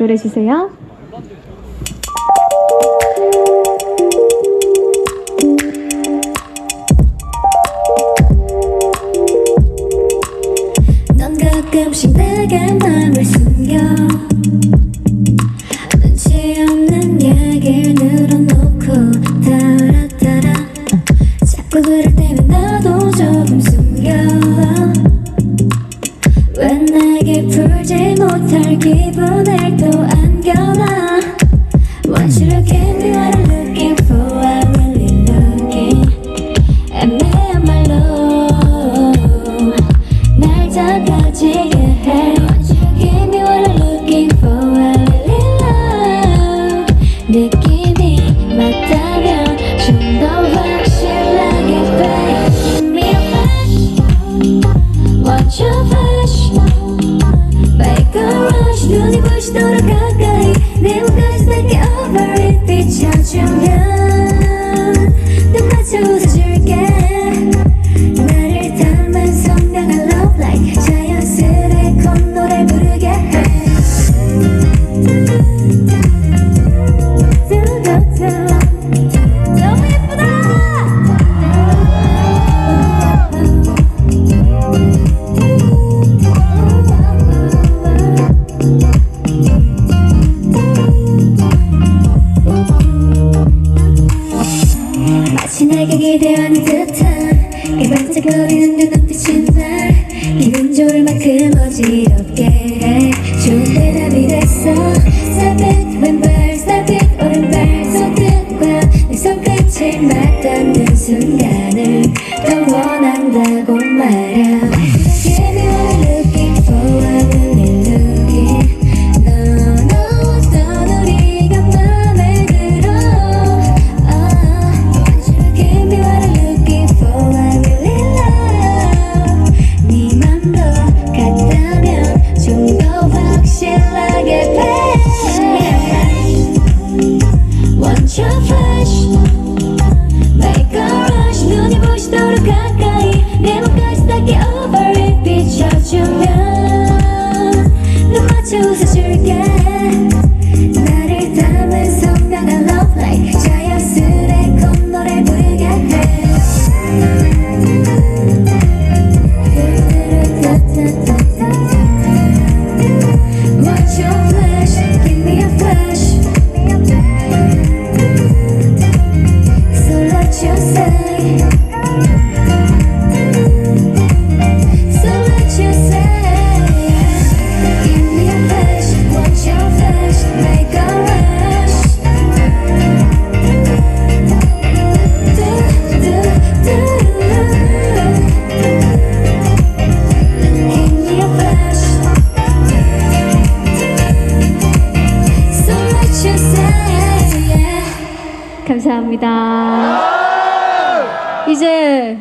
노래 주세요. 넌 가끔씩 내게 맘을 숨겨 눈치 없는 얘기를 늘어놓고 따라따라 자꾸 그럴 때면 나도 조금 숨겨 왜 내게 풀지 못할 기분을 또 안겨놔 Want you to give me what I'm looking for I'm really looking 애매한 말로 날 작아지게 해 Want you to give me what I'm looking for I really love 느낌이 맞다면 좀 더 확실하게 babe Give me a flash Want you flash Make a rush 눈이 부시도록 가까이 내 몸까지 take it over it 비춰주면 눈 맞춰 웃어줄게 나를 닮은 선명한 love like 자연스레 콧노래 부르게 해 너무 예쁘다 마치 내게 기대하는 듯한 그 반짝거리는 눈빛이 날 기분 좋을 만큼 어지럽게 해 좋은 대답이 됐어 Stop it 왼발 stop it 오른발 손등과 내 손끝을 맞닿는 순간을 더 원한다고 말야 Give me what I'm looking for I'm really looking 넌 어떤 우리가 맘에 들어 Want you to give me what I'm looking for I really love 네 맘도 같다면 좀 더 확실하게 babe Want you flash Make a rush 눈이 부시도록 가까이 내 몸까지 닿게 over it 비춰주면 눈 맞춰 웃어줄게 나를 닮은 선명한 love like 자연스레 콧노래 부르게 해 Want your flash Give me a flash So what you say So what you say Give me a flash Want your flash Make a rush do do do Give me a flash So what you say 감사합니다. 이제